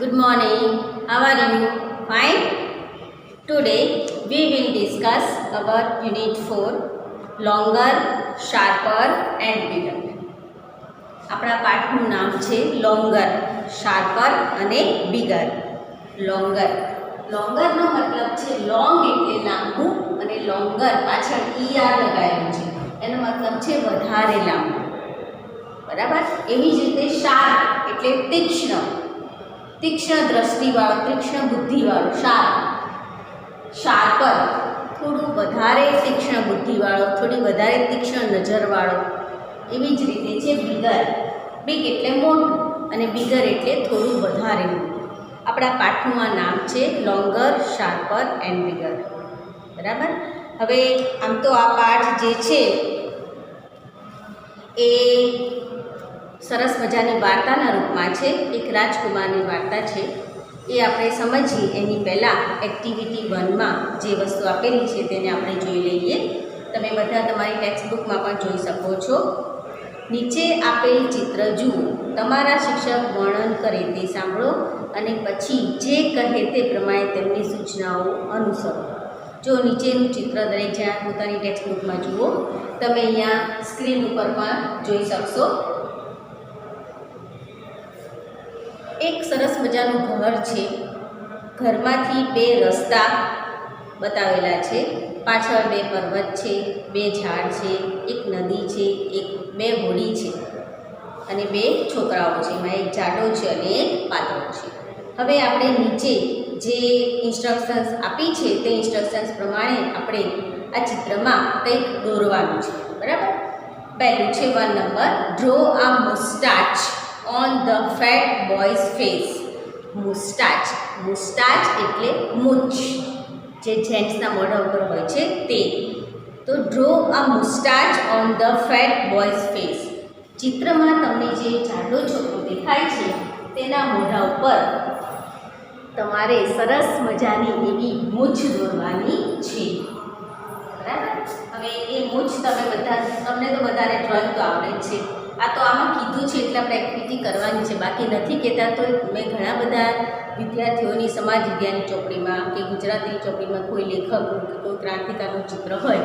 Good morning. How are you? Fine? Today we will discuss our Unit 4 longer, sharper and bigger. આપણા પાઠનું નામ છે longer, sharper અને bigger. Longer લોંગરનો મતલબ છે long એટલે લાંબુ અને લોંગર પાછળ ER લગાવેલું છે, એનો મતલબ છે વધારે લાંબુ. બરાબર. એવી જ રીતે શાર્પ એટલે તીક્ષ્ણ, તીક્ષ્ણ દ્રષ્ટિવાળો, તીક્ષ્ણ બુદ્ધિવાળો. શાર્પ. શાર્પર થોડું વધારે તીક્ષ્ણ બુદ્ધિવાળો, થોડી વધારે તીક્ષ્ણ નજરવાળો. એવી જ રીતે છે બિગર. બિગ એટલે મોટું અને બિગર એટલે થોડું વધારે મોટું. આપણા પાઠનું આ નામ છે લોંગર, શાર્પર એન્ડ બિગર. બરાબર. હવે આમ તો આ પાઠ જે છે એ સરસ મજાની વાર્તાના રૂપમાં છે. એક રાજકુમારની વાર્તા છે. એ આપણે સમજીએ એની પહેલાં એક્ટિવિટી 1માં જે વસ્તુ આપેલી છે તેને આપણે જોઈ લઈએ. તમે બધા તમારી ટેક્સ્ટબુકમાં પણ જોઈ શકો છો. નીચે આપેલ ચિત્ર જુઓ, તમારા શિક્ષક વર્ણન કરે તે સાંભળો અને પછી જે કહે તે પ્રમાણે તેમની સૂચનાઓ અનુસરો. જો નીચેનું ચિત્ર દરેક જણા પોતાની ટેક્સ્ટબુકમાં જુઓ. તમે અહીંયા સ્ક્રીન ઉપર પણ જોઈ શકશો. એક સરસ મજાનું ઘર છે. ઘરમાંથી બે રસ્તા બતાવેલા છે. પાછળ બે પર્વત છે, બે ઝાડ છે, એક નદી છે, બે હોડી છે અને બે છોકરાઓ છે. એમાં એક જાડો છે અને એક પાતળો છે. હવે આપણે નીચે જે ઇન્સ્ટ્રક્શન્સ આપી છે તે ઇન્સ્ટ્રક્શન્સ પ્રમાણે આપણે આ ચિત્રમાં કંઈક દોરવાનું છે. બરાબર. પહેલું છે 1 number, draw a moustache on the fat boy's face. Moustache, moustache એટલે મૂછ, જે જેન્ટ્સના મોઢા ઉપર હોય છે તે. તો draw a moustache on the fat boy's face. ચિત્રમાં તમને જે જાડો છોકરો દેખાય છે તેના મોઢા ઉપર તમારે સરસ મજાની એવી મૂછ દોરવાની છે. બરાબર. હવે એ મૂછ તમને તો બધાને ડ્રોઈંગ તો આવડે જ છે. આ તો આમાં કીધું છે એટલે આપણે એક્ટિવિટી કરવાની છે. બાકી નથી કહેતા તો મેં ઘણા બધા વિદ્યાર્થીઓની સમાજ વિદ્યાની ચોપડીમાં કે ગુજરાતીની ચોપડીમાં કોઈ લેખકનું કે કોઈ ક્રાંતિકારનું ચિત્ર હોય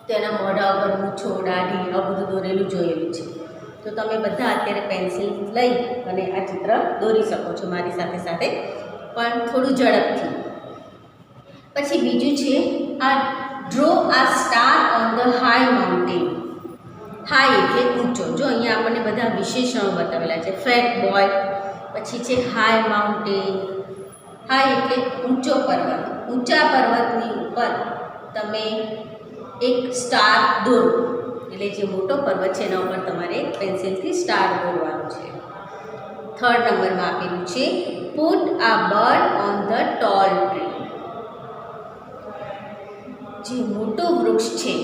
તો એના મોઢા ઉપર મૂછો, દાઢી આ બધું દોરેલું જોયેલું છે. તો તમે બધા અત્યારે પેન્સિલ લઈ અને આ ચિત્ર દોરી શકો છો મારી સાથે સાથે, પણ થોડું ઝડપથી. પછી બીજું છે આ ડ્રો આ star on the high mountain. High એટલે ઊંચો. જો અહીંયા આપણને બધા વિશેષણો બતાવેલા છે. ફેટ બોય, પછી છે હાઈ માઉન્ટેન. હાઈ એટલે ઊંચો પર્વત. ઊંચા પર્વતની ઉપર તમે એક સ્ટાર દોરો. એટલે જે મોટો પર્વત છે એના ઉપર તમારે પેન્સિલથી સ્ટાર દોરવાનું છે. 3rd નંબરમાં આપેલું છે put a bird on the tall tree. જે મોટું વૃક્ષ છે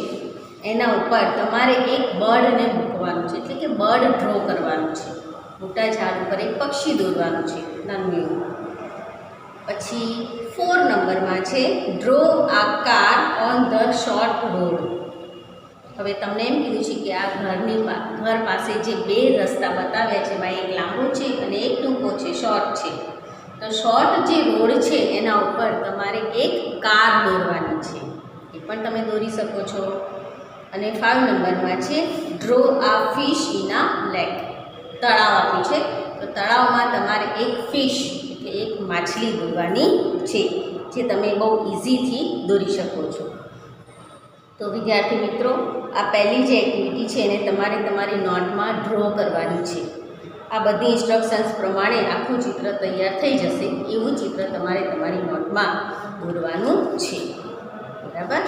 એના ઉપર તમારે એક બર્ડને મૂકવાનું છે, એટલે કે બર્ડ ડ્રો કરવાનું છે. મોટા ઝાડ ઉપર એક પક્ષી દોરવાનું છે, નાનું એવું. પછી 4 નંબરમાં છે ડ્રો આ car on the short road. હવે તમને એમ કીધું છે કે આ ઘર પાસે જે બે રસ્તા બતાવ્યા છે એમાં એક લાંબો છે અને એક ટૂંકો છે, શોર્ટ છે. તો શોર્ટ જે રોડ છે એના ઉપર તમારે એક કાર દોરવાની છે, એ પણ તમે દોરી શકો છો. અને 5 નંબરમાં છે ડ્રો આ ફિશ ઇન આ લેક. તળાવ આપ્યું છે તો તળાવમાં તમારે એક ફિશ એટલે એક માછલી દોરવાની છે, જે તમે બહુ ઇઝીથી દોરી શકો છો. તો વિદ્યાર્થી મિત્રો, આ પહેલી જે એક્ટિવિટી છે એને તમારે તમારી નોટમાં ડ્રો કરવાની છે. આ બધી ઇન્સ્ટ્રક્શન્સ પ્રમાણે આખું ચિત્ર તૈયાર થઈ જશે. એવું ચિત્ર તમારે તમારી નોટમાં દોરવાનું છે. બરાબર.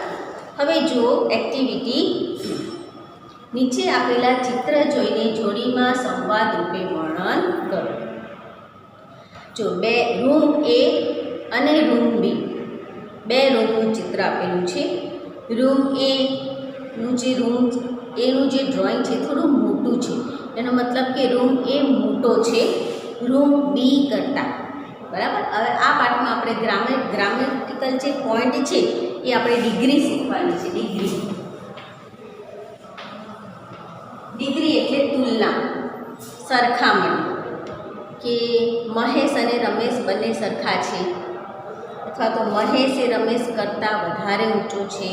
હવે જુઓ એક્ટિવિટી 2. નીચે આપેલા ચિત્ર જોઈને જોડીમાં સંવાદ રૂપે વર્ણન કરો. જો રૂમ A અને રૂમ B, બે રૂમનું ચિત્ર આપેલું છે. રૂમ એનું જે ડ્રોઈંગ છે થોડું મોટું છે. એનો મતલબ કે રૂમ A મોટો છે રૂમ B કરતાં. બરાબર. હવે આ પાઠમાં આપણે ગ્રામેટિકલ જે પોઈન્ટ છે એ આપણે ડિગ્રી શીખવાની છે. ડિગ્રી એટલે તુલના, સરખામણી. કે મહેશ અને રમેશ બંને સરખા છે, અથવા તો મહેશ એ રમેશ કરતાં વધારે ઊંચો છે.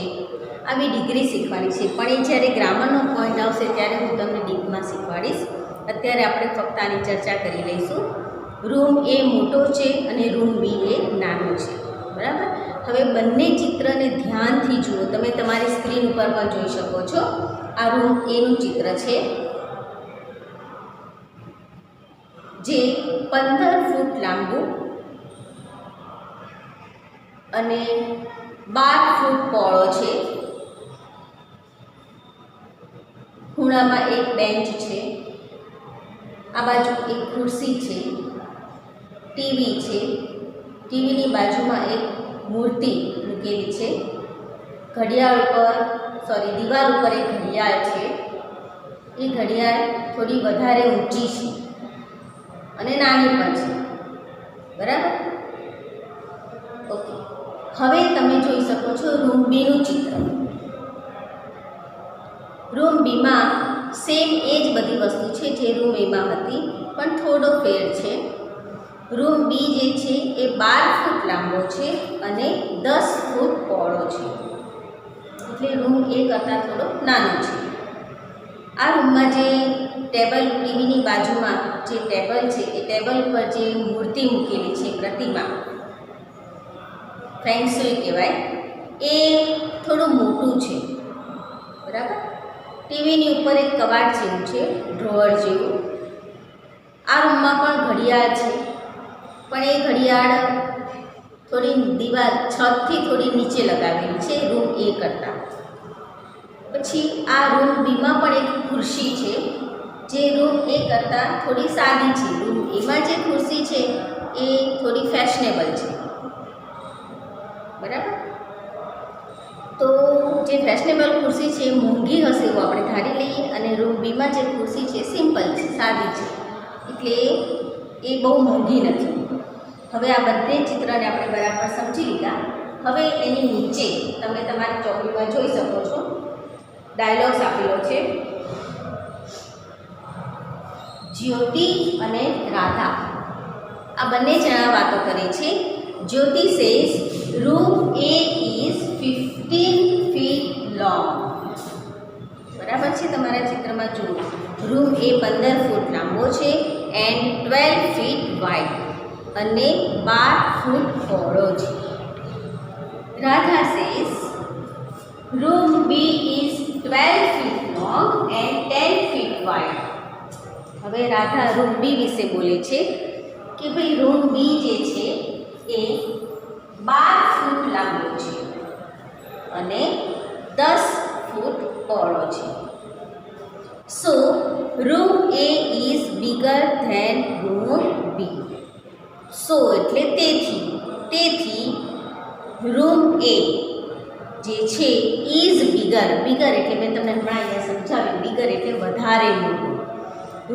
આવી ડિગ્રી શીખવાની છે, પણ એ જ્યારે ગ્રામરનો પોઈન્ટ આવશે ત્યારે હું તમને ડીપમાં શીખવાડીશ. અત્યારે આપણે ફક્ત આની ચર્ચા કરી લઈશું. રૂમ એ મોટો છે અને રૂમ બી એ નાનો છે. બરાબર. હવે બંને ચિત્રને ધ્યાનથી જુઓ. તમે તમારી સ્ક્રીન ઉપર પણ જોઈ શકો છો. આ રૂમ એનું ચિત્ર છે, જે 15 ફૂટ લાંબુ અને 12 ફૂટ પહોળો છે. ખૂણામાં એક બેન્ચ છે, આ બાજુ એક ખુરશી છે, ટીવી છે, ટીવીની બાજુમાં એક મૂર્તિ મૂકેલી છે, ઘડિયાળ ઉપર દીવાલ ઉપર એક ઘડિયાળ છે. એ ઘડિયાળ થોડી વધારે ઊંચી છે અને નાની પણ છે. બરાબર. ઓકે. હવે તમે જોઈ શકો છો રૂમ બીનું ચિત્ર. રૂમ બીમાં સેમ એ જ બધી વસ્તુ છે જે રૂમ એમાં હતી, પણ થોડો ફેર છે. રૂમ બી જે છે એ 12 ફૂટ લાંબો છે અને 10 ફૂટ પહોળો છે, એટલે રૂમ એ કરતાં થોડો નાનો છે. આ રૂમમાં જે ટેબલ, ટીવીની બાજુમાં જે ટેબલ છે એ ટેબલ ઉપર જે મૂર્તિ મૂકેલી છે, પ્રતિમા, ફેંગશુઈ કહેવાય, એ થોડું મોટું છે. બરાબર. ટીવીની ઉપર એક કબાટ જેવું છે, ડ્રોવર જેવું. આ રૂમમાં પણ ઘડિયાળ છે, પણ એ ઘડિયાળ થોડી દિવાલ છતથી થોડી નીચે લગાવેલી છે રૂમ એ કરતાં. પછી આ રૂમ બીમાં પણ એક ખુરશી છે, જે રૂમ એ કરતાં થોડી સાદી છે. રૂમ એમાં જે ખુરશી છે એ થોડી ફેશનેબલ છે. બરાબર. તો જે ફેશનેબલ ખુરશી છે એ મોંઘી હશે એવું આપણે ધારી લઈએ, અને રૂમ બીમાં જે ખુરશી છે સિમ્પલ છે, સાદી છે, એટલે એ બહુ મોંઘી નથી. હવે આ બંને ચિત્રને આપણે બરાબર સમજી લીધા. હવે એની નીચે તમે તમારી ચોપડીમાં જોઈ શકો છો, ડાયલોગ્સ આપેલો છે. જ્યોતિ અને રાધા આ બંને જણા વાતો કરે છે. Jyoti says room A is 15 feet long. બરાબર છે. તમારા ચિત્રમાં જુઓ, રૂમ એ 15 ફૂટ લાંબો છે એન્ડ 12 ફીટ વાઇડ અને 12 ફૂટ પહોળો છે. Radha says room be is 12 feet long and 10 feet wide. હવે રાધા રૂમ બી વિશે બોલે છે કે ભાઈ રૂમ બી જે છે એ 12 ફૂટ લાંબો છે અને 10 ફૂટ પહોળો છે. So room A is bigger than room B. So એટલે તેથી રૂમ એ જે છે ઇઝ બિગર. બિગર એટલે મેં તમને હમણાં અહીંયા સમજાવ્યું, બિગર એટલે વધારે મોટું.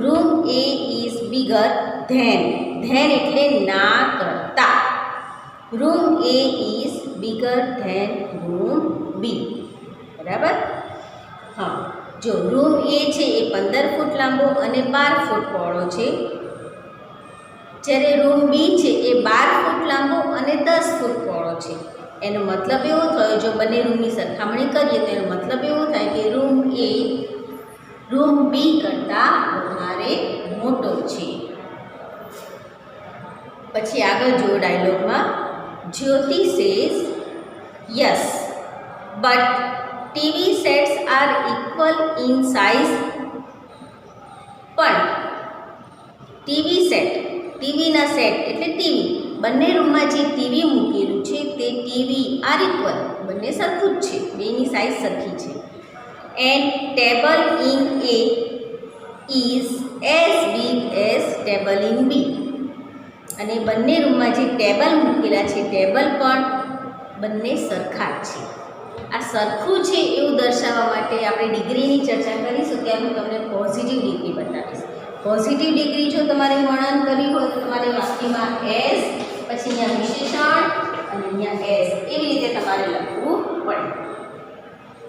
Room A is bigger than એટલે ના કરતા. Room A is bigger than room B. બરાબર. હા, જો રૂમ એ છે એ 15 ફૂટ લાંબો અને 12 ફૂટ પહોળો છે, જ્યારે રૂમ બી છે એ 12 ફૂટ લાંબો અને 10 ફૂટ પહોળો છે. એનો મતલબ એવો થયો, જો બંને રૂમની સરખામણી કરીએ તો એનો મતલબ એવો થાય કે રૂમ એ રૂમ બી કરતાં વધારે મોટો છે. પછી આગળ જુઓ ડાયલોગમાં, Jyoti says yes but TV sets are equal in size. પણ ટીવીના સેટ એટલે ટીવી, બંને રૂમમાં જે ટીવી મૂકેલું છે તે ટીવી આર ઇક્વલ, બંને સરખું જ છે, બેની સાઇઝ સરખી છે. And table in A is as big as table in B. અને બંને રૂમમાં જે ટેબલ મૂકેલા છે ટેબલ પણ બંને સરખા જ છે. આ સરખું છે એવું દર્શાવવા માટે આપણે ડિગ્રીની ચર્ચા કરીશું, ત્યારે હું તમને પોઝિટિવ ડિગ્રી બતાવીશ. પોઝિટિવ ડિગ્રી જો તમારે વર્ણન કરવી હોય તો તમારે વાક્યમાં એઝ, પછી અહીંયા વિશેષણ અને અહીંયા એઝ, એવી રીતે તમારે લખવું પડે.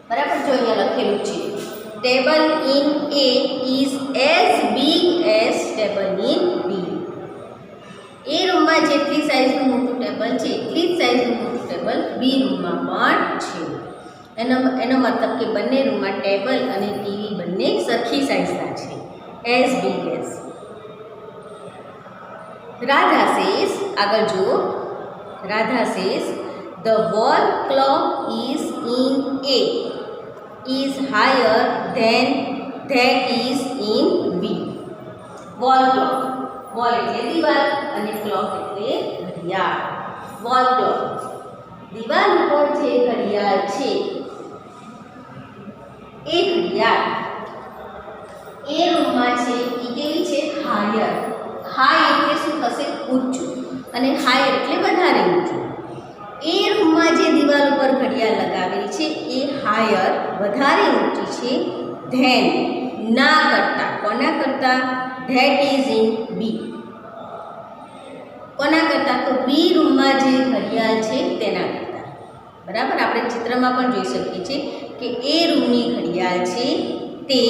બરાબર. જો અહીંયા લખેલું છે table in A is as big as table in B. જેટલી સાઇઝનું મોટું ટેબલ છે એટલી જ સાઇઝનું મોટું ટેબલ બી રૂમમાં પણ છે. એનો મતલબ કે બંને રૂમમાં ટેબલ અને ટીવી બંને સરખી સાઇઝના છે. As big as. Radha says, આગળ જુઓ. Radha says the wall clock is in A is higher than that is in B. Wall clock, wall એટલે દિવાલ અને ક્લોક એટલે ઘડિયાળ. વોલ ક્લોક, દિવાલ ઉપર જે ઘડિયાળ છે એ ઘડિયાળ એ રૂમમાં છે એ કેવી છે? હાયર. હાઈ એટલે શું થશે? ઊંચું. અને હાયર એટલે વધારે ઊંચું. એ રૂમમાં જે દિવાલ ઉપર ઘડિયાળ લગાવેલી છે એ હાયર વધારે ઊંચી છે ધેન ના કરતા. કોના કરતા? ધેટ ઇઝ ઇન બી. કોના કરતા? તો બી રૂમમાં જે ઘડિયાળ છે તેના કરતા. બરાબર, આપણે ચિત્રમાં પણ જોઈ શકીએ છીએ કે એ રૂમની ઘડિયાળ છે તે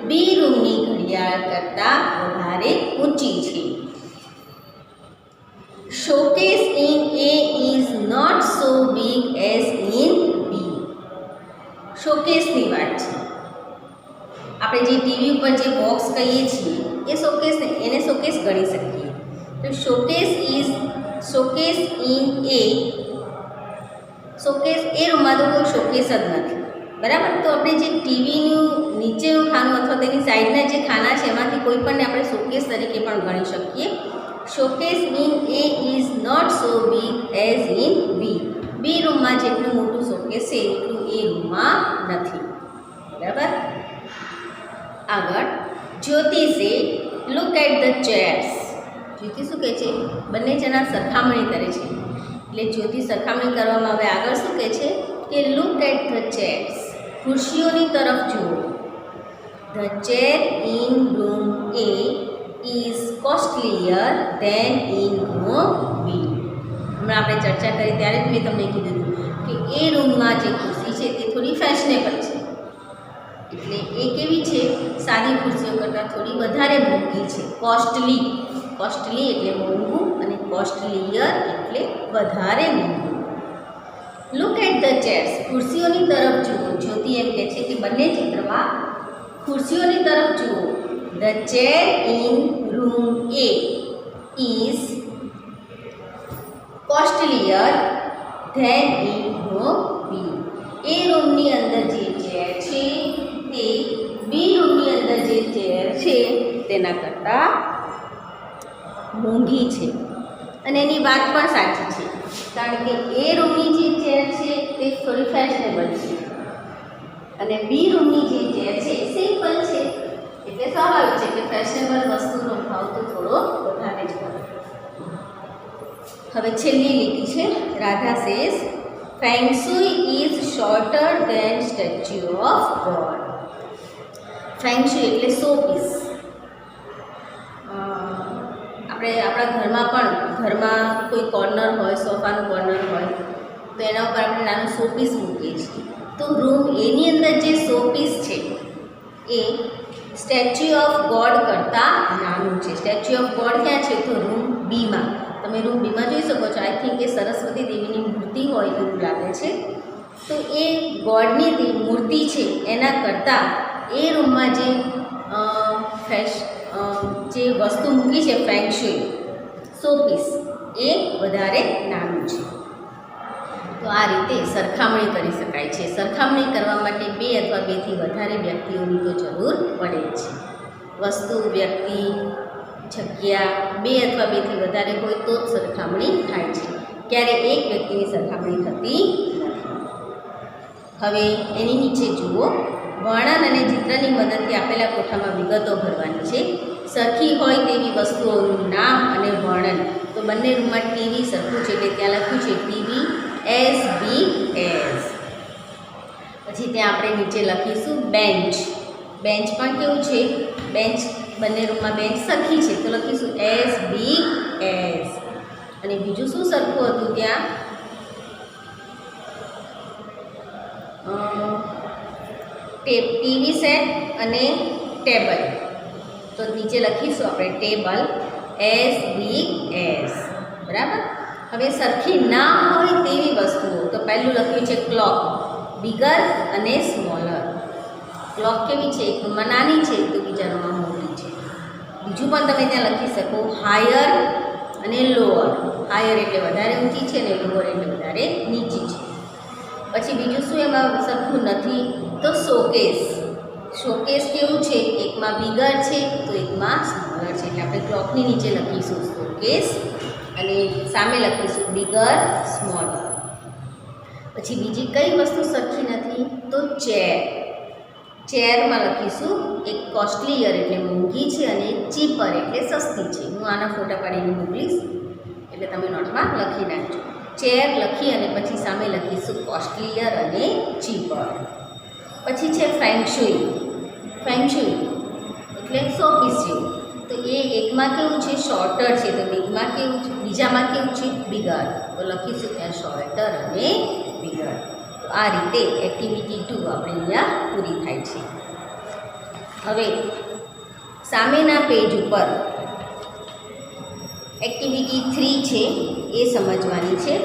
બી રૂમની ઘડિયાળ કરતાં વધારે ઊંચી છે. Showcase in A is not so big as in B. શોકેસની વાત છે. આપણે જે ટીવી ઉપર જે બોક્સ કહીએ છીએ એ શોકેસ, એને શોકેસ ગણી શકીએ. તો શોકેસ ઇન એ, શોકેસ એ રૂમમાં તો કોઈ શોકેસ જ નથી. બરાબર, તો આપણે જે ટીવીનું નીચેનું ખાનું અથવા તેની સાઈડના જે ખાના છે એમાંથી કોઈ પણને આપણે શોકેસ તરીકે પણ ગણી શકીએ. Showcase in A is not so big as in B. B રૂમમાં જેટલું મોટું શોકેસ છે એટલું એ રૂમમાં નથી. બરાબર, આગળ. જ્યોતિ સે લુક એટ ધ ચેર્સ. જ્યોતિ શું કહે છે? બંને જણા સરખામણી કરે છે. એટલે જ્યોતિ સરખામણી કરવામાં આવે આગળ શું કહે છે કે લુક એટ ધ ચેર્સ, ખુરશીઓની તરફ જુઓ. The chair in room A is costlier than in room B. હમણાં આપણે ચર્ચા કરી ત્યારે જ મેં તમને કીધું કે એ રૂમમાં જે ખુરશી છે તે થોડી ફેશનેબલ છે. એટલે એ કેવી છે? સાદી ખુરશીઓ કરતાં થોડી વધારે મોંઘી છે. કોસ્ટલી, કોસ્ટલી એટલે મોંઘું અને કોસ્ટલીયર એટલે વધારે મોંઘું. લુક એટ ધ ચેર્સ, ખુરશીઓની તરફ જુઓ. જ્યોતિ એમ કહે છે કે બંને ચિત્રમાં ખુરશીઓની તરફ જુઓ. The chair in room A is costlier than in room B. એ રૂમની અંદર જે ચેર છે તે બી રૂમની અંદર જે ચેર છે તેના કરતાં મોંઘી છે. અને એની વાત પણ સાચી છે, કારણ કે એ રૂમની જે ચેર છે તે થોડી ફેશનેબલ છે અને બી રૂમની જે ચેર છે એ સિમ્પલ છે. એટલે સ્વાભાવિક છે કે ફેશનેબલ વસ્તુનો ભાવ તો થોડો વધારે જ હોય. હવે છેલ્લી લીટી છે. Radha says feng shui is shorter than statue of god. Feng shui એટલે સો પીસ. આપણે આપણા ઘરમાં કોઈ કોર્નર હોય, સોફાનું કોર્નર હોય તો એના ઉપર આપણે નાનું સો પીસ મૂકીએ છીએ. તો રૂમ એની અંદર જે સો પીસ છે એ સ્ટેચ્યુ ઓફ ગોડ કરતાં નાનું છે. સ્ટેચ્યુ ઓફ ગોડ ક્યાં છે? તો રૂમ બીમાં. તમે રૂમ બીમાં જોઈ શકો છો. આઈ થિંક એ સરસ્વતી દેવીની મૂર્તિ હોય એવું લાગે છે. તો એ ગોડની મૂર્તિ છે એના કરતાં એ રૂમમાં જે વસ્તુ મૂકી છે ફેંગ શુઈ, સો પીસ, એ વધારે નાનું છે. તો આ રીતે સરખામણી કરી શકાય છે. સરખામણી કરવા માટે બે અથવા બેથી વધારે વ્યક્તિઓની તો જરૂર પડે છે. વસ્તુ, વ્યક્તિ, જગ્યા બે અથવા બેથી વધારે હોય તો જ સરખામણી થાય છે. ક્યારે એક વ્યક્તિની સરખામણી થતી નથી. હવે એની નીચે જુઓ. વર્ણન અને ચિત્રની મદદથી આપેલા કોઠામાં વિગતો ભરવાની છે. સરખી હોય તેવી વસ્તુઓનું નામ અને વર્ણન. તો બંને રૂમમાં ટીવી સરખું છે એટલે ત્યાં લખ્યું છે ટીવી એઝ બિગ એઝ. પછી ત્યાં આપણે નીચે લખીશું બેન્ચ. બેન્ચ પણ કેવું છે? બેન્ચ બંને રૂમમાં બેન્ચ સરખી છે તો લખીશું એઝ બિગ એઝ. અને બીજું શું સરખું હતું ત્યાં? ટીવી સેટ અને ટેબલ. તો નીચે લખીશું આપણે ટેબલ એઝ બિગ એઝ. બરાબર. હવે સરખી ના હોય તેવી વસ્તુઓ, તો પહેલું લખ્યું છે ક્લોક, બિગર અને સ્મોલર. ક્લોક કેવી છે? એકમાં નાની છે તો બીજામાં મોટી છે. બીજું પણ તમે ત્યાં લખી શકો, હાયર અને લોઅર. હાયર એટલે વધારે ઊંચી છે અને લોઅર એટલે વધારે નીચી છે. પછી બીજું શું એમાં સરખું નથી? તો શોકેસ. શોકેસ કેવું છે? એકમાં બિગર છે તો એકમાં સ્મોલર છે. એટલે આપણે ક્લોકની નીચે લખીશું શોકેસ અને સામે લખીશું બિગર સ્મોલર. પછી બીજી કઈ વસ્તુ સરખી નથી? તો ચેર. ચેરમાં લખીશું એક કોસ્ટલીયર એટલે મોંઘી છે અને એક ચીપર એટલે સસ્તી છે. હું આના ફોટા પાડીને મોકલીશ એટલે તમે નોટમાં લખી નાખજો. ચેર લખી અને પછી સામે લખીશું કોસ્ટલીયર અને ચીપર. પછી છે ફેંગશુઈ. ફેંગશુઈ એટલે શોપીસ જેવું. તો એ એકમાં કેવું છે? શોર્ટર છે. તો બીજામાં કેવું છે? બિગર. તો લખીશું ત્યાં શોર્ટર અને બિગર. તો આ રીતે એક્ટિવિટી 2 આપણે અહીંયા પૂરી થાય છે. હવે સામેના પેજ ઉપર એક્ટિવિટી 3 છે એ સમજવાની છે.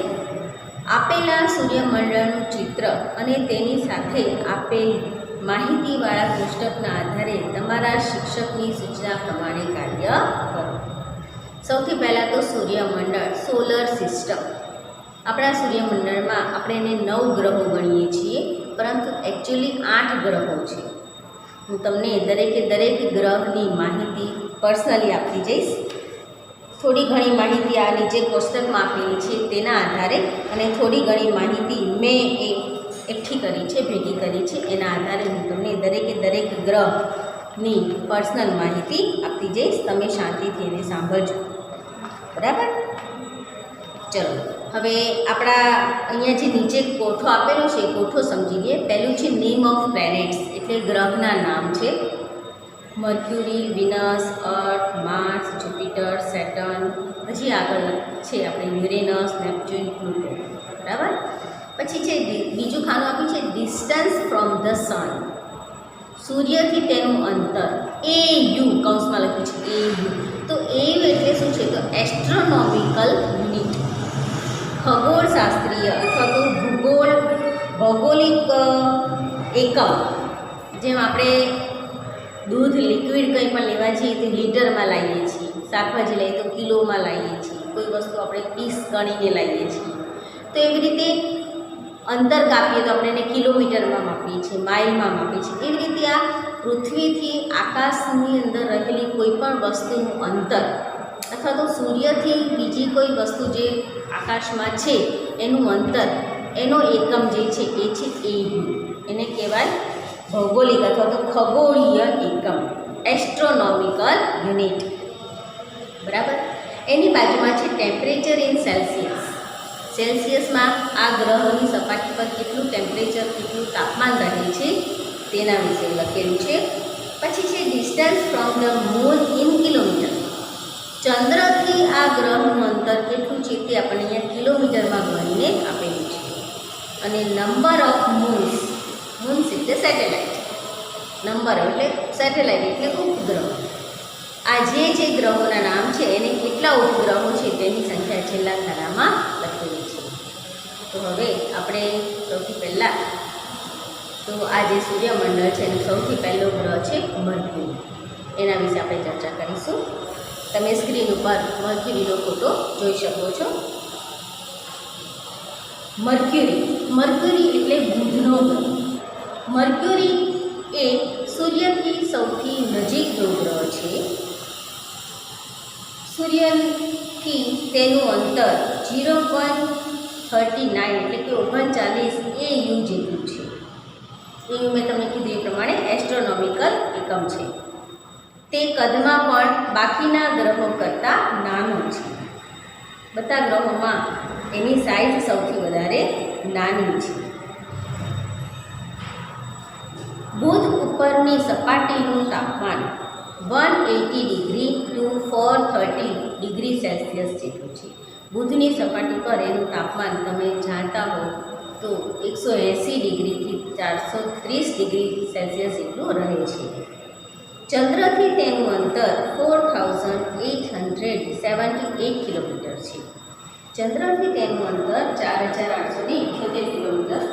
આપેલા સૂર્યમંડળનું ચિત્ર અને તેની સાથે આપેલ માહિતીવાળા કોષ્ટકના આધારે તમારા શિક્ષકની સૂચના પ્રમાણે કાર્ય કરો. સૌથી પહેલાં તો સૂર્યમંડળ, સોલર સિસ્ટમ. આપણા સૂર્યમંડળમાં આપણે એને 9 ગ્રહો ગણીએ છીએ, પરંતુ એકચ્યુઅલી 8 ગ્રહો છે. હું તમને દરેક ગ્રહની માહિતી પર્સનલી આપતી જઈશ. થોડી ઘણી માહિતી આ નીચે કોષ્ટકમાં આપેલી છે તેના આધારે, અને થોડી ઘણી માહિતી મેં એકઠી કરી છે, ભેગી કરી છે, એના આધારે હું તમને દરેક ગ્રહની પર્સનલ માહિતી આપતી જઈશ. તમે શાંતિથી એને સાંભળજો, બરાબર? ચલો હવે આપણા અહીંયા જે નીચે કોઠો આપેલો છે એ કોઠો સમજી લઈએ. પહેલું છે નેમ ઓફ પ્લેનેટ્સ એટલે ગ્રહના નામ છે. મર્ક્યુરી, વિનસ, અર્થ, માર્સ, જુપિટર, સેટર્ન. પછી આગળ છે આપણે યુરેનસ, નેપચ્યુન, પ્લુટો, બરાબર? પછી છે બીજું ખાનું આપ્યું છે ડિસ્ટન્સ ફ્રોમ ધ સન. સૂર્યથી તેનું અંતર AU કૌંસમાં લખ્યું છે AU. તો AU એટલે શું છે? તો એસ્ટ્રોનોમિકલ યુનિટ. ખગોળશાસ્ત્રીય અથવા તો ભૌગોલિક એકમ. જેમ આપણે દૂધ, લિક્વિડ કંઈ પણ લેવા જઈએ તો લીટરમાં લાવીએ છીએ, શાકભાજી લઈએ તો કિલોમાં લાવીએ છીએ, કોઈ વસ્તુ આપણે પીસ ગણીને લાવીએ છીએ. તો એવી રીતે અંતર કાપીએ તો આપણે એને કિલોમીટરમાં માપીએ છીએ, માઇલમાં માપીએ છીએ. એવી રીતે આ પૃથ્વીથી આકાશની અંદર રહેલી કોઈ પણ વસ્તુનું અંતર અથવા તો સૂર્યથી બીજી કોઈ વસ્તુ જે આકાશમાં છે એનું અંતર, એનો એકમ જે છે એ છે AU. એને કહેવાય ભૌગોલિક અથવા તો ખગોળીય એકમ, એસ્ટ્રોનોમિકલ યુનિટ, બરાબર? એની બાજુમાં છે ટેમ્પરેચર ઇન સેલ્સિયસ. સેલ્સિયસમાં આ ગ્રહની સપાટી પર કેટલું ટેમ્પરેચર, કેટલું તાપમાન રહે છે તેના વિશે લખેલું છે. પછી છે distance from the moon in kilometre. ચંદ્રથી આ ગ્રહનું અંતર કેટલું છે તે આપણે અહીંયા કિલોમીટરમાં ગણીને આપેલું છે. અને નંબર ઓફ મૂન્સ એટલે સેટેલાઇટ. નંબર એટલે સેટેલાઇટ એટલે ઉપગ્રહ. આ જે ગ્રહોના નામ છે એને કેટલા ઉપગ્રહો છે તેની સંખ્યા છેલ્લા ખાનામાં લખેલી છે. તો હવે આપણે સૌથી પહેલાં તો આ જે સૂર્યમંડળ છે એનો સૌથી પહેલો ગ્રહ છે મર્ક્યુરી. એના વિશે આપણે ચર્ચા કરીશું. તમે સ્ક્રીન ઉપર મર્ક્યુરીનો ફોટો જોઈ શકો છો. મર્ક્યુરી એટલે બુધનો ગ્રહ. મર્ક્યુરી એ સૂર્યથી સૌથી નજીકનો ગ્રહ છે. સૂર્યથી તેનું અંતર 0.39 એટલે કે 39 AU જેટલું છે. એવું મેં તમને કીધું એ પ્રમાણે એસ્ટ્રોનોમિકલ એકમ છે. તે કદમાં પણ બાકીના ગ્રહો કરતાં નાનો છે. બધા ગ્રહોમાં એની સાઇઝ સૌથી વધારે નાની છે. બુધ ઉપરની સપાટીનું તાપમાન 180 ડિગ્રી to 430 ડિગ્રી સેલ્સિયસ જેટલું છે. બુધની સપાટી પર એનું તાપમાન તમે જાણતા હો તો 180 ડિગ્રીથી 430 ડિગ્રી સેલ્સિયસ જેટલું રહે છે. ચંદ્રથી તેનું અંતર 4878 કિલોમીટર છે. ચંદ્રથી તેનું અંતર 4878 કિલોમીટર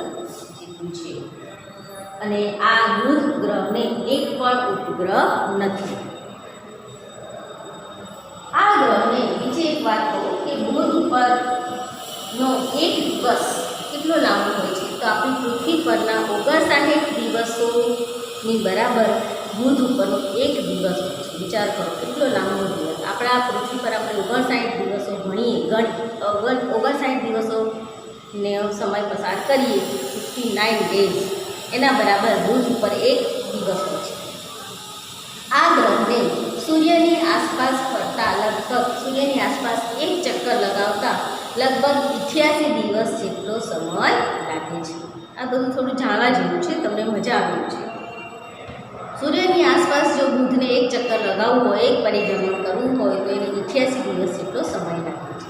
જેટલું છે અને આ બુધ ગ્રહને એક પણ ઉપગ્રહ નથી. આ ગ્રહને બીજી એક વાત કહું કે બુધ ઉપરનો એક દિવસ કેટલો લાંબો હોય છે, તો આપણી પૃથ્વી પરના 59 દિવસોની બરાબર બુધ ઉપરનો એક દિવસ હોય છે. વિચાર કરો કેટલો લાંબો દિવસ. આપણા પૃથ્વી પર આપણે 59 દિવસો ભણીએ, 59 દિવસોને સમય પસાર કરીએ, 59 ડેઝ, એના બરાબર બુધ ઉપર એક દિવસ હોય છે. આ ગ્રહને સૂર્યની આસપાસ ફરતા લગભગ સૂર્યની આસપાસ એક ચક્કર લગાવતા લગભગ 88 દિવસ જેટલો સમય લાગે છે. આ બધું થોડું જાણવા જેવું છે, તમને મજા આવે છે. સૂર્યની આસપાસ જો બુધને એક ચક્કર લગાવવું હોય, એક પરિભ્રમણ કરવું હોય તો એને 88 દિવસ જેટલો સમય લાગે છે.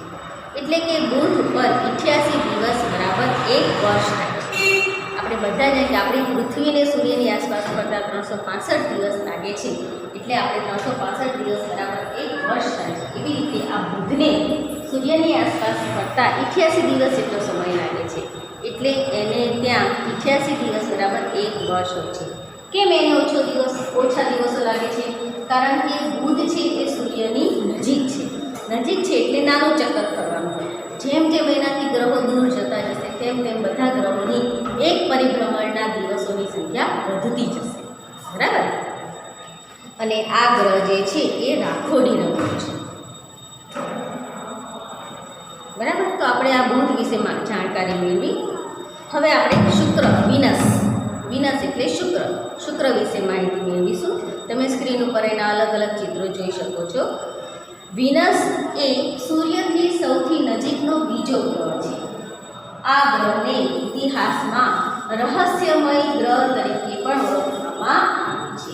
એટલે કે બુધ ઉપર 88 દિવસ બરાબર એક વર્ષ થાય છે. આપણે બધા જાણીએ કે આપણી પૃથ્વીને સૂર્યની આસપાસ ફરતા 365 દિવસ લાગે છે, એટલે આપણે 365 દિવસ બરાબર એક વર્ષ થાય છે. એવી રીતે આ બુધને સૂર્યની આસપાસ ફરતા 88 દિવસ જેટલો સમય લાગે છે, એટલે એને ત્યાં 88 દિવસ બરાબર એક વર્ષ હોય છે. કેમ એને ઓછા દિવસો લાગે છે? કારણ કે બુધ છે એ સૂર્યની નજીક છે એટલે નાનું ચક્કર ફરવાનું હોય. જેમ જેમ એનાથી ગ્રહો દૂર જતા જશે તેમ તેમ બધા ગ્રહોની એક પરિભ્રમણના દિવસોની સંખ્યા વધતી જશે. બરાબર. અને આ ગ્રહ જે છે એ રાખોડી રંગનો છે. બરાબર. તો આપણે આ બુધ વિશે જાણકારી મેળવી. હવે આપણે શુક્ર, વિનસ એટલે શુક્ર વિશે માહિતી મેળવીશું. તમે સ્ક્રીન ઉપર એના અલગ અલગ ચિત્રો જોઈ શકો છો. વિનસ એ સૂર્યથી સૌથી નજીકનો બીજો ગ્રહ છે. આ ગ્રહને ઇતિહાસમાં રહસ્યમય ગ્રહ તરીકે પણ ઓળખવામાં આવે છે.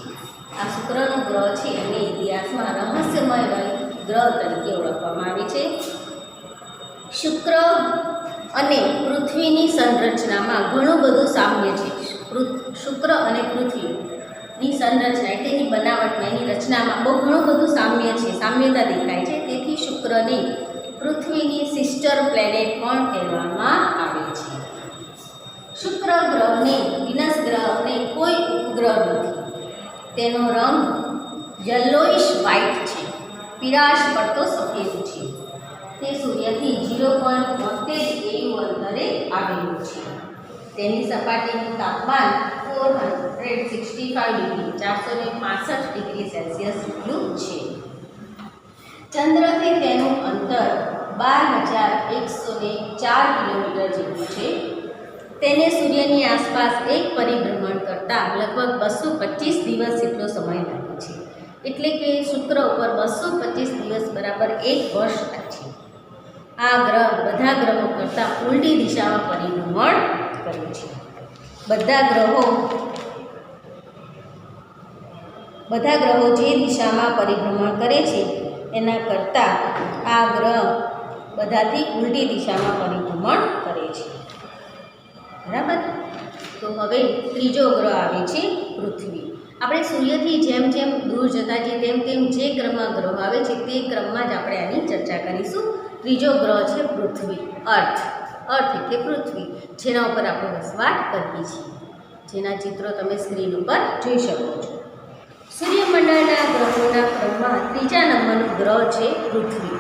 આ શુક્રનો ગ્રહ છે અને ઇતિહાસમાં રહસ્યમય ગ્રહ તરીકે ઓળખવામાં આવે છે. શુક્ર અને પૃથ્વીની સંરચનામાં ઘણું બધું સામ્ય છે. શુક્ર અને પૃથ્વીની સંરચના એટલે એની બનાવટમાં, એની રચનામાં ઘણું બધું સામ્યતા દેખાય છે. તેથી શુક્રને પૃથ્વીની સિસ્ટર પ્લેનેટ પણ કહેવામાં આવે છે. શુક્ર ગ્રહને, વિનસ ગ્રહને કોઈ ઉપગ્રહ નથી. તેનો રંગ યલોઇશ વ્હાઇટ છે, પીળાશ પડતો સફેદ છે. તે સૂર્યથી 0.72 AU અંતરે આવેલું છે. તેની સપાટીનું તાપમાન 465 ડિગ્રી 465 ડિગ્રી સેલ્સિયસ જેટલું છે. ચંદ્રથી તેનું અંતર 12,104 કિલોમીટર જેટલું છે. તેને સૂર્યની આસપાસ એક પરિભ્રમણ કરતાં લગભગ 225 દિવસ જેટલો સમય લાગે છે. એટલે કે શુક્ર ઉપર 225 દિવસ બરાબર એક વર્ષ થાય છે. આ ગ્રહ બધા ગ્રહો કરતાં ઉલટી દિશામાં પરિભ્રમણ કરે છે. બધા ગ્રહો જે દિશામાં પરિભ્રમણ કરે છે એના કરતાં આ ગ્રહ બધાથી ઉલટી દિશામાં પરિભ્રમણ કરે છે. બરાબર. તો હવે ત્રીજો ગ્રહ આવે છે પૃથ્વી. આપણે સૂર્યથી જેમ જેમ દૂર જતા જઈએ તેમ તેમ જે ક્રમમાં ગ્રહો આવે છે તે ક્રમમાં જ આપણે આની ચર્ચા કરીશું. ત્રીજો ગ્રહ છે પૃથ્વી, અર્થ એટલે પૃથ્વી, જેના ઉપર આપણે વસવાટ કરીએ છીએ. જેના ચિત્રો તમે સ્ક્રીન ઉપર જોઈ શકો છો. સૂર્યમંડળના ગ્રહોના ક્રમમાં ત્રીજા નંબરનો ગ્રહ છે પૃથ્વી,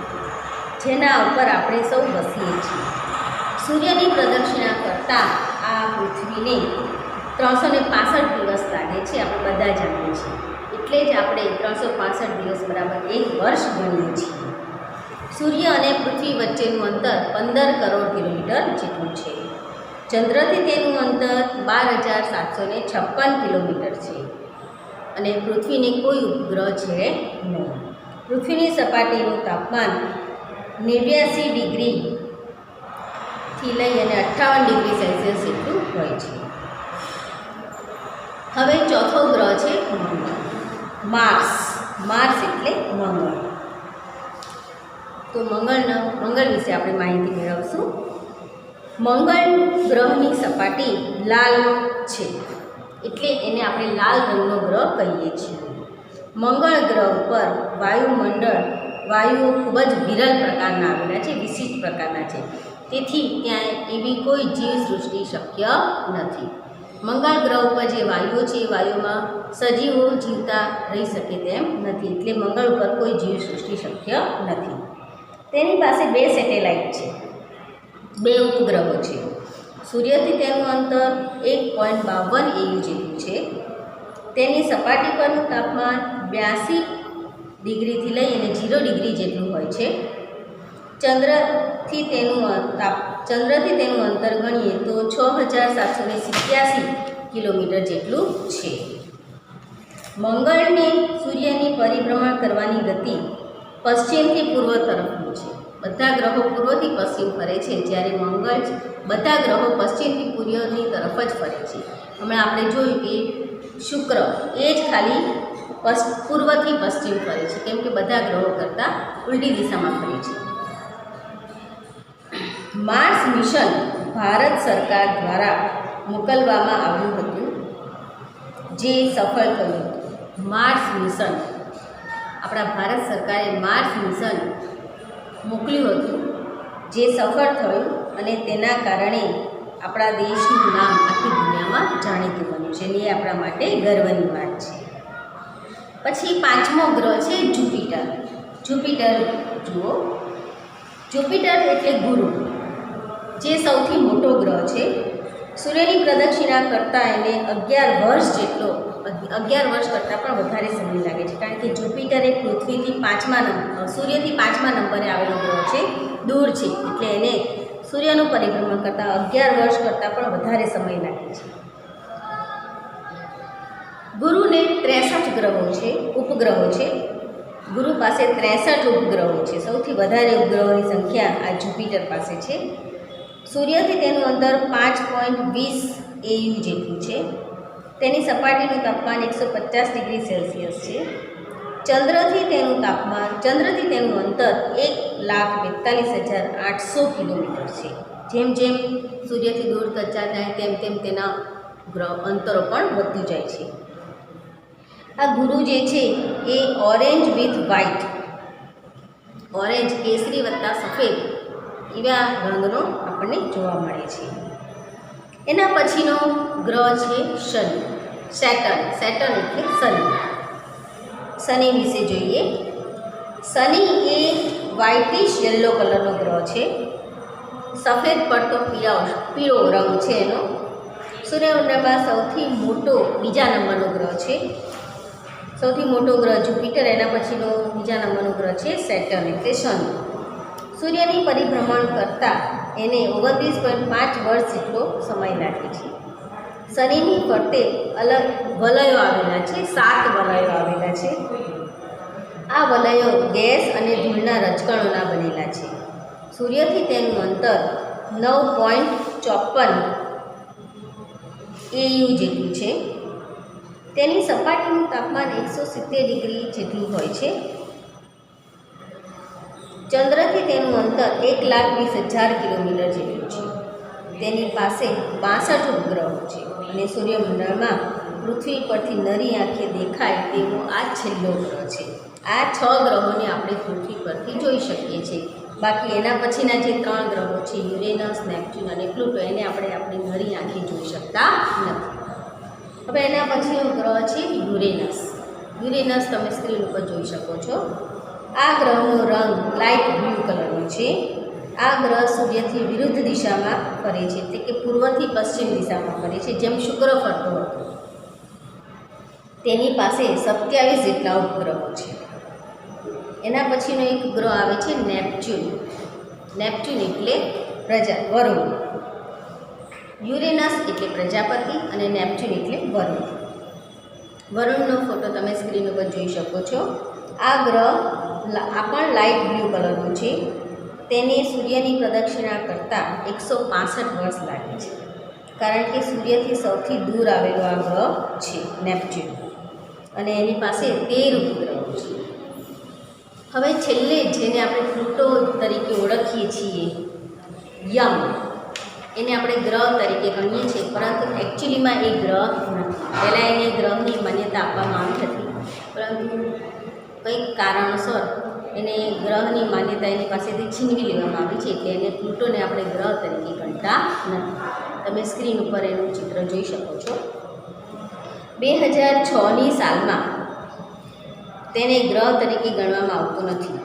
જેના ઉપર આપણે સૌ વસીએ છીએ. સૂર્યની પ્રદક્ષિણા કરતાં આ પૃથ્વીને 365 દિવસ લાગે છે. આપણે બધા જાણીએ છીએ. એટલે જ આપણે 365 દિવસ બરાબર એક વર્ષ ગણીએ છીએ. સૂર્ય અને પૃથ્વી વચ્ચેનું અંતર 15 કરોડ કિલોમીટર જેટલું છે. ચંદ્રથી તેનું અંતર 12,756 કિલોમીટર છે. અને પૃથ્વીને કોઈ ઉપગ્રહ છે નહીં. પૃથ્વીની સપાટીનું તાપમાન 89 ડિગ્રીથી લઈ અને 58 ડિગ્રી સેલ્સિયસ જેટલું હોય છે. હવે ચોથો ગ્રહ છે મંગળ, માર્સ એટલે મંગળ. તો મંગળ વિશે આપણે માહિતી મેળવશું. મંગળ ગ્રહની સપાટી લાલ છે, એટલે એને આપણે લાલ રંગનો ગ્રહ કહીએ છીએ. મંગળ ગ્રહ ઉપર વાયુમંડળ વાયુઓ ખૂબ જ વિરલ પ્રકારના આવેલા છે, વિશિષ્ટ પ્રકારના છે. તેથી ત્યાં એવી કોઈ જીવસૃષ્ટિ શક્ય નથી. મંગળ ગ્રહ ઉપર જે વાયુઓ છે એ વાયુઓમાં સજીવો જીવતા રહી શકે તેમ નથી, એટલે મંગળ ઉપર કોઈ જીવસૃષ્ટિ શક્ય નથી. તેની પાસે 2 સેટેલાઇટ છે, 2 ઉપગ્રહો છે. સૂર્યથી તેનું અંતર 1.52 AU જેટલું છે. તેની સપાટી પરનું તાપમાન 82 ડિગ્રીથી લઈ અને 0 ડિગ્રી જેટલું હોય છે. ચંદ્રથી તેનું અંતર ગણીએ તો 6787 કિલોમીટર જેટલું છે. મંગળને સૂર્યની પરિભ્રમણ કરવાની ગતિ પશ્ચિમથી પૂર્વ તરફની છે. બધા ગ્રહો પૂર્વથી પશ્ચિમ ફરે છે, જ્યારે મંગળ બધા ગ્રહો પશ્ચિમથી પૂર્વની તરફ જ ફરે છે. હમણાં આપણે જોયું કે શુક્ર એ જ ખાલી પૂર્વથી પશ્ચિમ ફરે છે, કેમ કે બધા ગ્રહો કરતાં ઉલટી દિશામાં ફરે છે. માર્સ મિશન ભારત સરકાર દ્વારા મોકલવામાં આવ્યું હતું, જે સફળ થયું હતું. માર્સ મિશન, આપણા ભારત સરકારે માર્સ મિશન મોકલ્યું હતું, જે સફળ થયું અને તેના કારણે આપણા દેશનું નામ આખી દુનિયામાં જાણીતું બન્યું છે, અને એ આપણા માટે ગર્વની વાત છે. પછી 5મો ગ્રહ છે જુપિટર. જુપિટર જુઓ, જુપિટર એટલે ગુરુ, જે સૌથી મોટો ગ્રહ છે. સૂર્યની પ્રદક્ષિણા કરતાં એને 11 વર્ષ કરતાં પણ વધારે સમય લાગે છે, કારણ કે જુપિટર એ સૂર્યથી 5મા નંબરે આવેલો ગ્રહ છે, દૂર છે, એટલે એને સૂર્યનું પરિભ્રમણ કરતાં 11 વર્ષ કરતાં પણ વધારે સમય લાગે છે. ગુરુને 63 ઉપગ્રહો છે. ગુરુ પાસે 63 ઉપગ્રહો છે. સૌથી વધારે ઉપગ્રહોની સંખ્યા આ જુપિટર પાસે છે. સૂર્યથી તેનું અંતર 5.20 AU જેટલું છે. તેની સપાટીનું તાપમાન 150 ડિગ્રી સેલ્સિયસ છે. ચંદ્રથી તેનું અંતર 1,42,800 કિલોમીટર છે. જેમ જેમ સૂર્યથી દૂર થતા જાય તેમ તેના અંતરો પણ વધતું જાય છે. આ ગુરુ જે છે એ ઓરેન્જ વિથ વ્હાઇટ, ઓરેન્જ કેસરી વત્તા સફેદ એવા રંગનો આપણને જોવા મળે છે. એના પછીનો ગ્રહ છે શનિ, સેટર્ન. સેટર્ન એટલે શનિ. શનિ વિશે જોઈએ. શનિ એ વ્હાઇટિશ યલો કલરનો ગ્રહ છે. સફેદ પડતો પીળો રંગ છે એનો. સૂર્યમંડળમાં સૌથી મોટો બીજા નંબરનો ગ્રહ છે. સૌથી મોટો ગ્રહ જુપિટર, એના પછીનો બીજા નંબરનો ગ્રહ છે સેટર્ન એટલે શનિ. સૂર્યની પરિભ્રમણ કરતાં એને 29.5 વર્ષ જેટલો સમય લાગે છે. શનિની ફરતે અલગ વલયો આવેલા છે, 7 વલયો આવેલા છે. આ વલયો ગેસ અને ધૂળના રજકણોના બનેલા છે. સૂર્યથી તેનું અંતર 9.54 AU જેટલું છે. તેની સપાટીનું તાપમાન 170 ડિગ્રી જેટલું હોય છે. ચંદ્રથી તેનું અંતર 1,20,000 કિલોમીટર જેટલું છે. તેની પાસે 62 ઉપગ્રહો છે અને સૂર્યમંડળમાં પૃથ્વી પરથી નરી આંખે દેખાય તેવો આ છેલ્લો ગ્રહ છે. આ 6 ગ્રહોને આપણે પૃથ્વી પરથી જોઈ શકીએ છીએ. બાકી એના પછીના જે 3 ગ્રહો છે યુરેનસ, નેપ્ચ્યુન અને પ્લુટો, એને આપણે આપણી નરી આંખે જોઈ શકતા નથી. હવે એના પછીનો ગ્રહ છે યુરેનસ. યુરેનસ તમે સ્ક્રીન ઉપર જોઈ શકો છો. આ ગ્રહનો રંગ લાઇટ બ્લુ કલરનો છે. આ ગ્રહ સૂર્યથી વિરુદ્ધ દિશામાં ફરે છે, એટલે કે પૂર્વથી પશ્ચિમ દિશામાં ફરે છે, જેમ શુક્ર ફરતો હતો. તેની પાસે 27 જેટલા ઉપગ્રહો છે. એના પછીનો એક ગ્રહ આવે છે નેપ્ચ્યુન. નેપ્ચ્યુન એટલે વરુણ. યુરેનસ એટલે પ્રજાપતિ અને નેપ્ચ્યુન એટલે વરુણ. વરુણનો ફોટો તમે સ્ક્રીન ઉપર જોઈ શકો છો. આ ગ્રહ પણ લાઇટ બ્લુ કલરનું છે. તેને સૂર્યની પ્રદક્ષિણા કરતાં 165 વર્ષ લાગે છે, કારણ કે સૂર્યથી સૌથી દૂર આવેલો આ ગ્રહ છે નેપ્ચ્યુન, અને એની પાસે 13 ઉપગ્રહો છે. હવે છેલ્લે જેને આપણે પ્લુટો તરીકે ઓળખીએ છીએ, યમ, એને આપણે ગ્રહ તરીકે ગણીએ છીએ, પરંતુ એકચ્યુઅલીમાં એ ગ્રહ નથી. પહેલાં એને ગ્રહની માન્યતા આપવામાં આવી હતી, પરંતુ કંઈક કારણોસર એને ગ્રહની માન્યતા એની પાસેથી છીનવી લેવામાં આવી છે, એટલે એને પ્લુટોને આપણે ગ્રહ તરીકે ગણતા નથી. તમે સ્ક્રીન ઉપર એનું ચિત્ર જોઈ શકો છો. 2006ની સાલમાં તેને ગ્રહ તરીકે ગણવામાં આવતો નથી.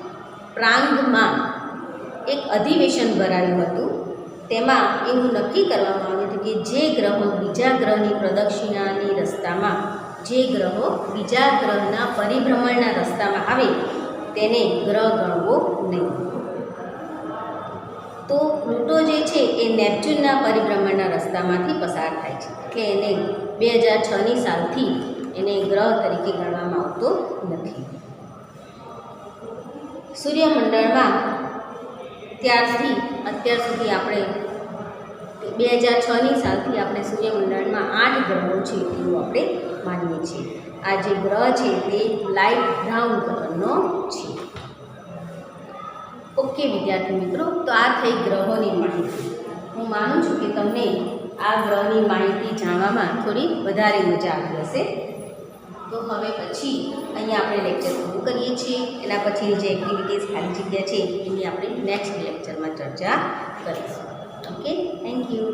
પ્રાંગમાં એક અધિવેશન ભરાયું હતું. તેમાં એવું નક્કી કરવામાં આવ્યું હતું કે જે ગ્રહો બીજા ગ્રહની પ્રદક્ષિણાની રસ્તામાં જે ગ્રહો બીજા ગ્રહના પરિભ્રમણના રસ્તામાં આવે તેને ગ્રહ ગણવો નહીં. તો પ્લુટો જે છે એ નેપચ્યુનના પરિભ્રમણના રસ્તામાંથી પસાર થાય છે, એટલે એને 2006ની સાલથી એને ગ્રહ તરીકે ગણવામાં આવતો નથી. સૂર્યમંડળમાં ત્યારથી અત્યાર સુધી આપણે 2006ની સાલથી આપણે સૂર્યમંડળમાં 8 ગ્રહો છે એવું આપણે માનીએ છીએ. આ જે ગ્રહ છે તે લાઇટ બ્રાઉન કલરનો છે. ઓકે વિદ્યાર્થી મિત્રો, તો આ થઈ ગ્રહોની માહિતી. હું માનું છું કે તમને આ ગ્રહની માહિતી જાણવામાં થોડી વધારે મજા આવી હશે. તો હવે પછી અહીંયા આપણે લેક્ચર પૂરું કરીએ છીએ. એના પછી જે એક્ટિવિટીઝ ખાલી જગ્યા છે એની આપણે નેક્સ્ટ લેક્ચરમાં ચર્ચા કરીશું. Okay, thank you.